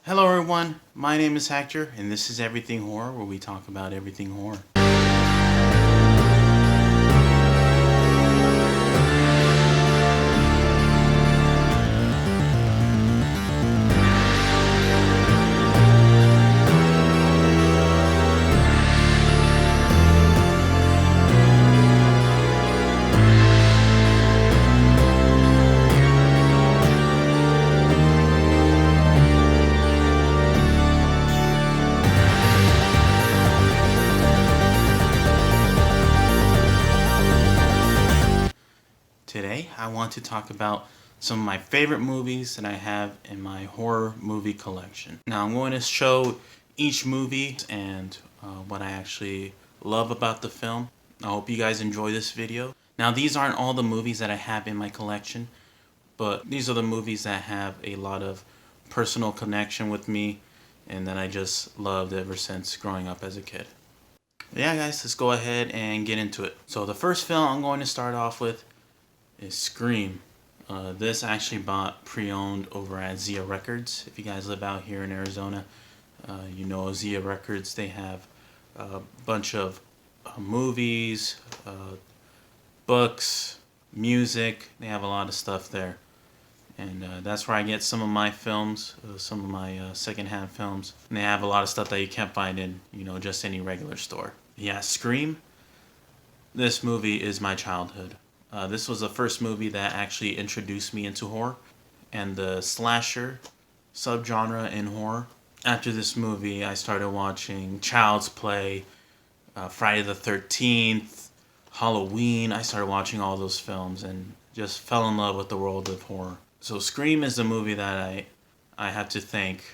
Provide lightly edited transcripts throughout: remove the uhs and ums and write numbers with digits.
Hello everyone, my name is Hector, and this is Everything Horror, where we talk about everything horror. Today, I want to talk about some of my favorite movies that I have in my horror movie collection. Now, I'm going to show each movie and what I actually love about the film. I hope you guys enjoy this video. Now, these aren't all the movies that I have in my collection, but these are the movies that have a lot of personal connection with me and that I just loved ever since growing up as a kid. Yeah, guys, let's go ahead and get into it. So, the first film I'm going to start off with is Scream. This I actually bought pre-owned over at Zia Records. If you guys live out here in Arizona, you know Zia Records. They have a bunch of movies, books, music. They have a lot of stuff there. And that's where I get some of my films, some of my secondhand films. And they have a lot of stuff that you can't find in, just any regular store. Yeah, Scream. This movie is my childhood. This was the first movie that actually introduced me into horror and the slasher subgenre in horror. After this movie, I started watching Child's Play, Friday the 13th, Halloween. I started watching all those films and just fell in love with the world of horror. So Scream is the movie that I have to thank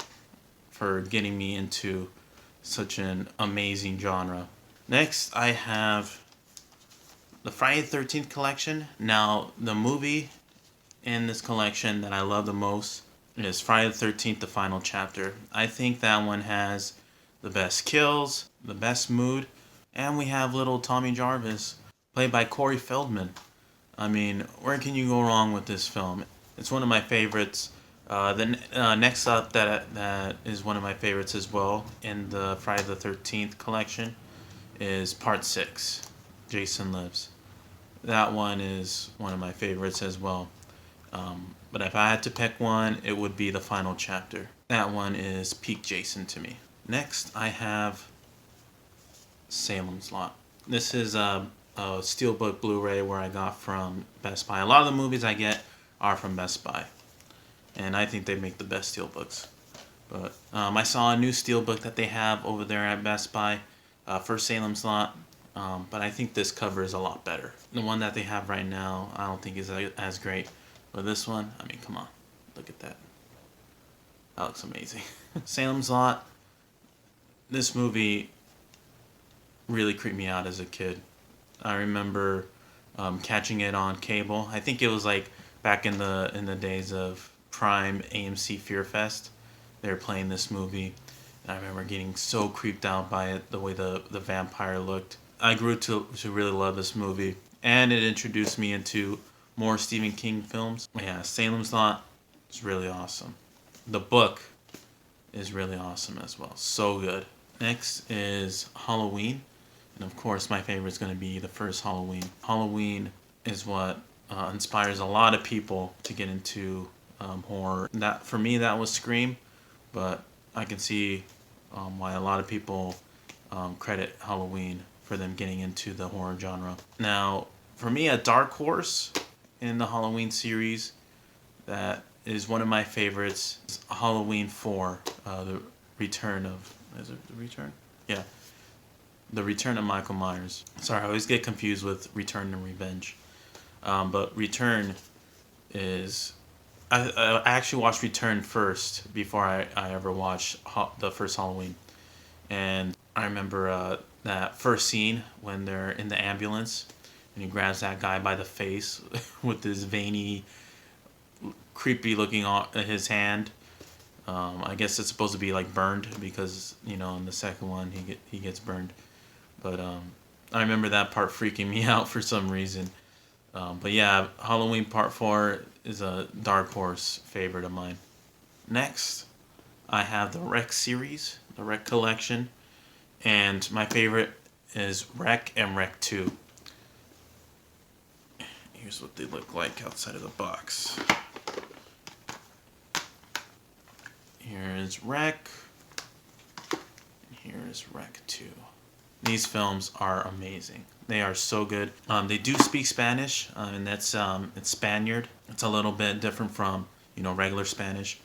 for getting me into such an amazing genre. Next, I have the Friday the 13th collection. Now, the movie in this collection that I love the most is Friday the 13th, The Final Chapter. I think that one has the best kills, the best mood, and we have little Tommy Jarvis, played by Corey Feldman. I mean, where can you go wrong with this film? It's one of my favorites. Next up that is one of my favorites as well in the Friday the 13th collection is Part 6, Jason Lives. That one is one of my favorites as well. But if I had to pick one, it would be The Final Chapter. That one is peak Jason to me. Next, I have Salem's Lot. This is a Steelbook Blu-ray where I got from Best Buy. A lot of the movies I get are from Best Buy. And I think they make the best Steelbooks. But I saw a new Steelbook that they have over there at Best Buy for Salem's Lot. But I think this cover is a lot better. The one that they have right now, I don't think is as great. But this one, I mean, come on. Look at that. That looks amazing. Salem's Lot. This movie really creeped me out as a kid. I remember catching it on cable. I think it was like back in the days of Prime AMC Fear Fest. They were playing this movie. And I remember getting so creeped out by it, the way the vampire looked. I grew to really love this movie, and it introduced me into more Stephen King films. Yeah, Salem's Lot is really awesome. The book is really awesome as well. So good. Next is Halloween, and of course my favorite is going to be the first Halloween. Halloween is what inspires a lot of people to get into horror. That for me, that was Scream, but I can see why a lot of people credit Halloween for them getting into the horror genre. Now, for me, a dark horse in the Halloween series that is one of my favorites is Halloween 4, the return of... Is it the return? Yeah. The Return of Michael Myers. Sorry, I always get confused with Return and Revenge. But Return is... I actually watched Return first before I ever watched the first Halloween. And I remember that first scene when they're in the ambulance and he grabs that guy by the face with this veiny, creepy looking on his hand. I guess it's supposed to be like burned because, in the second one he gets burned. But I remember that part freaking me out for some reason. But yeah, Halloween Part 4 is a dark horse favorite of mine. Next, I have the Rec series, the Rec collection, and my favorite is Rec and Rec 2. Here's what they look like outside of the box. Here is Rec, and here is Rec 2. These films are amazing. They are so good. They do speak Spanish, and that's it's Spaniard. It's a little bit different from regular Spanish,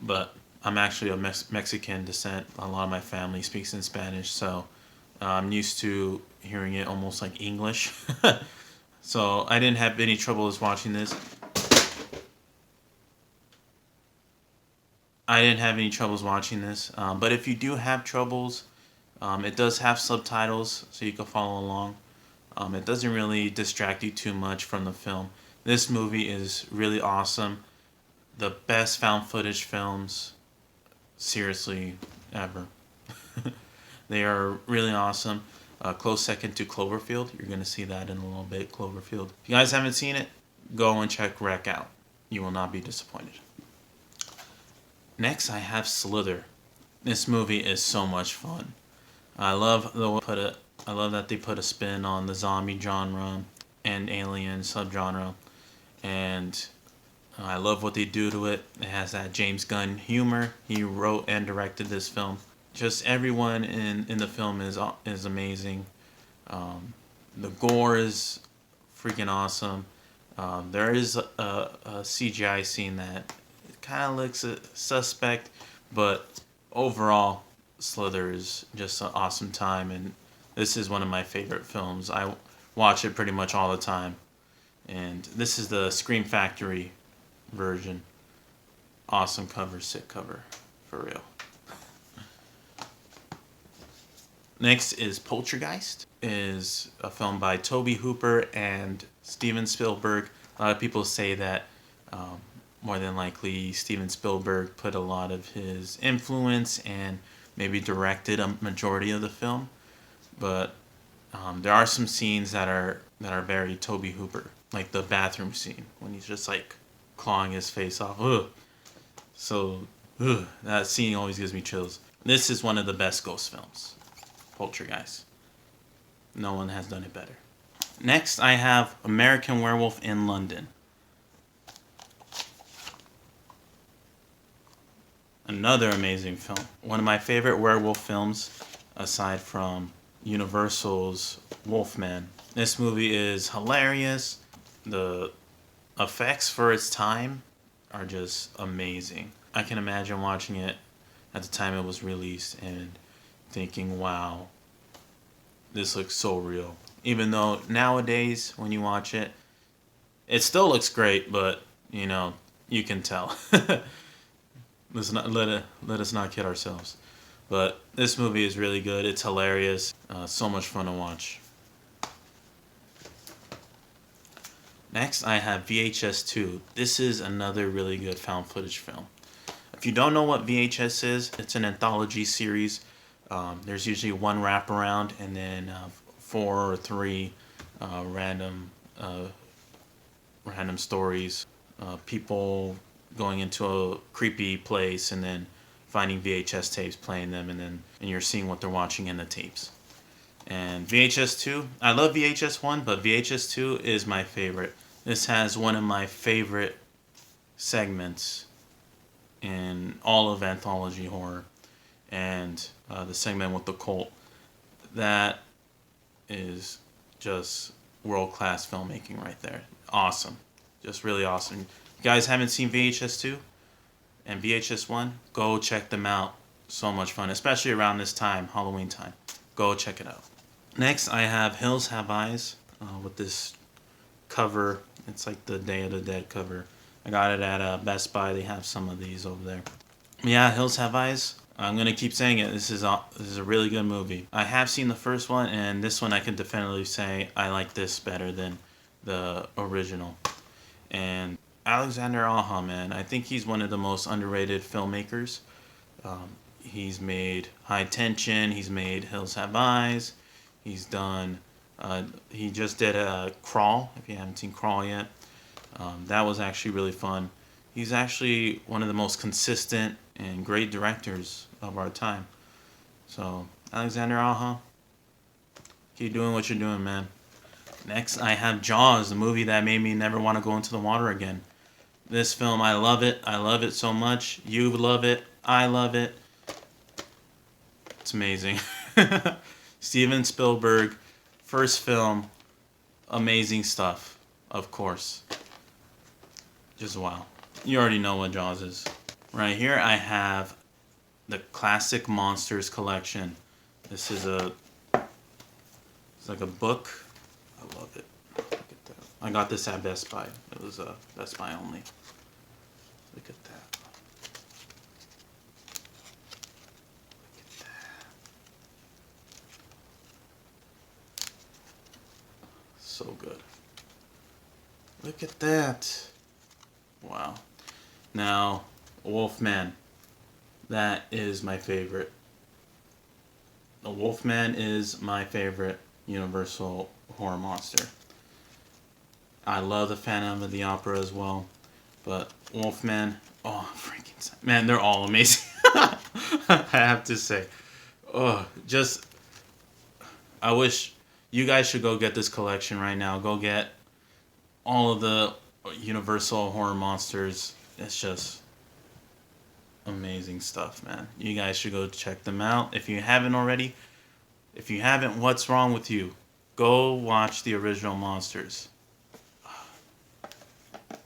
but I'm actually of Mexican descent. A lot of my family speaks in Spanish, so I'm used to hearing it almost like English. So I didn't have any troubles watching this. But if you do have troubles, it does have subtitles, so you can follow along. It doesn't really distract you too much from the film. This movie is really awesome. The best found footage films, seriously, ever. They are really awesome. Close second to Cloverfield. You're going to see that in a little bit, Cloverfield. If you guys haven't seen it, go and check Rec out. You will not be disappointed. Next, I have Slither. This movie is so much fun. I love that they put a spin on the zombie genre and alien subgenre, and I love what they do to it. It has that James Gunn humor. He wrote and directed this film. Just everyone in the film is amazing. The gore is freaking awesome. There is a CGI scene that kind of looks suspect, but overall, Slither is just an awesome time, and this is one of my favorite films. I watch it pretty much all the time, and this is the Scream Factory version. Awesome cover, sick cover, for real. Next is Poltergeist. It is a film by Tobe Hooper and Steven Spielberg. A lot of people say that more than likely Steven Spielberg put a lot of his influence and maybe directed a majority of the film, but there are some scenes that are very Tobe Hooper, like the bathroom scene when he's just like clawing his face off. Ugh. So that scene always gives me chills. This is one of the best ghost films, Poltergeist. No one has done it better. Next, I have American Werewolf in London. Another amazing film. One of my favorite werewolf films, aside from Universal's Wolfman. This movie is hilarious. The effects for its time are just amazing. I can imagine watching it at the time it was released and thinking, wow, this looks so real. Even though nowadays, when you watch it, it still looks great, but, you can tell. Let us not kid ourselves. But this movie is really good. It's hilarious. So much fun to watch. Next, I have VHS 2. This is another really good found footage film. If you don't know what VHS is, it's an anthology series. There's usually one wraparound and then 4 or 3 random stories. People going into a creepy place and then finding VHS tapes, playing them, and you're seeing what they're watching in the tapes. And VHS 2, I love VHS 1, but VHS 2 is my favorite. This has one of my favorite segments in all of anthology horror, and the segment with the cult. That is just world-class filmmaking right there. Awesome. Just really awesome. If you guys haven't seen VHS 2 and VHS 1, go check them out. So much fun, especially around this time, Halloween time. Go check it out. Next, I have Hills Have Eyes with this cover. It's like the Day of the Dead cover. I got it at Best Buy. They have some of these over there. Yeah, Hills Have Eyes. I'm going to keep saying it. This is a really good movie. I have seen the first one, and this one I can definitively say I like this better than the original. And Alexander Aja, man, I think he's one of the most underrated filmmakers. He's made High Tension. He's made Hills Have Eyes. He's done... he just did Crawl, if you haven't seen Crawl yet. That was actually really fun. He's actually one of the most consistent and great directors of our time. So, Alexander Aja, keep doing what you're doing, man. Next, I have Jaws, the movie that made me never want to go into the water again. This film, I love it. I love it so much. You love it. I love it. It's amazing. Steven Spielberg, first film, amazing stuff, of course. Just wow. You already know what Jaws is. Right here I have the Classic Monsters collection. This is it's like a book. I love it. Look at that. I got this at Best Buy. It was Best Buy only. Look at that. Look at that. So good. Look at that. Wow. Now, Wolfman. That is my favorite. The Wolfman is my favorite Universal horror monster. I love the Phantom of the Opera as well, but Wolfman, oh, Frankenstein, man, they're all amazing. I have to say, oh, just I wish you guys should go get this collection right now. Go get all of the Universal horror monsters. It's just amazing stuff, man. You guys should go check them out if you haven't already. If you haven't, what's wrong with you? Go watch the original monsters.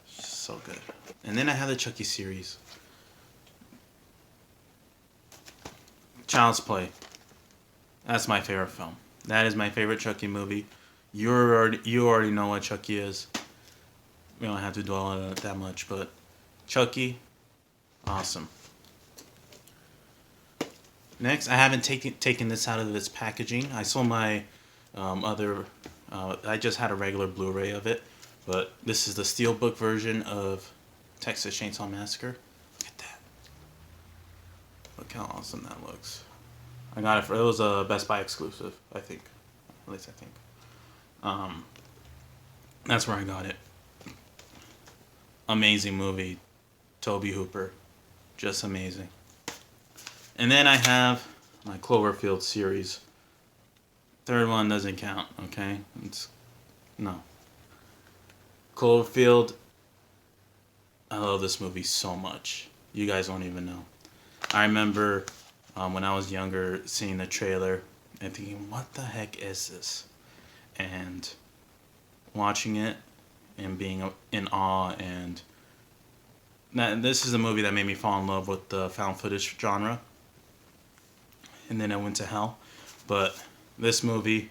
So good. And then I have the Chucky series. Child's Play. That's my favorite film. That is my favorite Chucky movie. You already know what Chucky is. We don't have to dwell on it that much, but Chucky, awesome. Next, I haven't taken this out of its packaging. I sold my I just had a regular Blu-ray of it, but this is the Steelbook version of Texas Chainsaw Massacre. Look at that. Look how awesome that looks. I got it it was a Best Buy exclusive, I think. At least I think. That's where I got it. Amazing movie. Tobe Hooper. Just amazing. And then I have my Cloverfield series. Third one doesn't count, okay? No. Cloverfield, I love this movie so much. You guys don't even know. I remember when I was younger seeing the trailer and thinking, what the heck is this? And watching it and being in awe. And this is a movie that made me fall in love with the found footage genre. And then I went to hell. But this movie,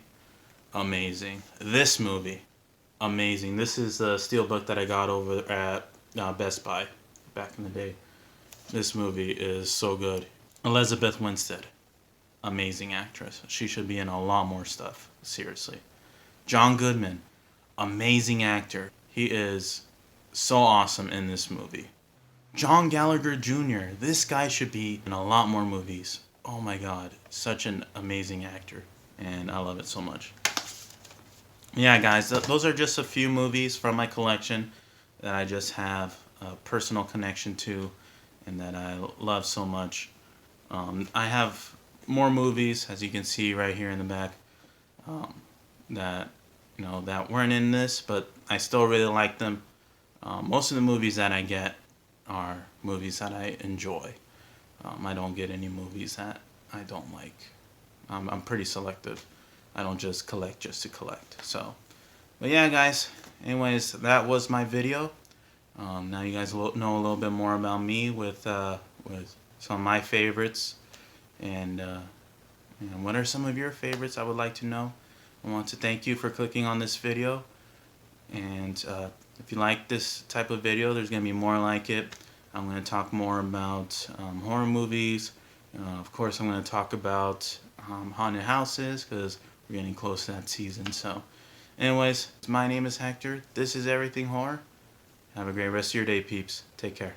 amazing. This movie, amazing. This is the steelbook that I got over at Best Buy back in the day. This movie is so good. Elizabeth Winstead, amazing actress. She should be in a lot more stuff, seriously. John Goodman, amazing actor. He is so awesome in this movie. John Gallagher Jr., this guy should be in a lot more movies. Oh my god, such an amazing actor, and I love it so much. Yeah, guys, those are just a few movies from my collection that I just have a personal connection to and that I love so much. I have more movies, as you can see right here in the back, that that weren't in this, but I still really like them. Most of the movies that I get are movies that I enjoy. I don't get any movies that I don't like. I'm pretty selective. I don't just collect just to collect. So, but yeah, guys. Anyways, that was my video. Now you guys know a little bit more about me with some of my favorites, and what are some of your favorites? I would like to know. I want to thank you for clicking on this video, and if you like this type of video, there's going to be more like it. I'm going to talk more about horror movies. Of course, I'm going to talk about haunted houses because we're getting close to that season. So, anyways, my name is Hector. This is Everything Horror. Have a great rest of your day, peeps. Take care.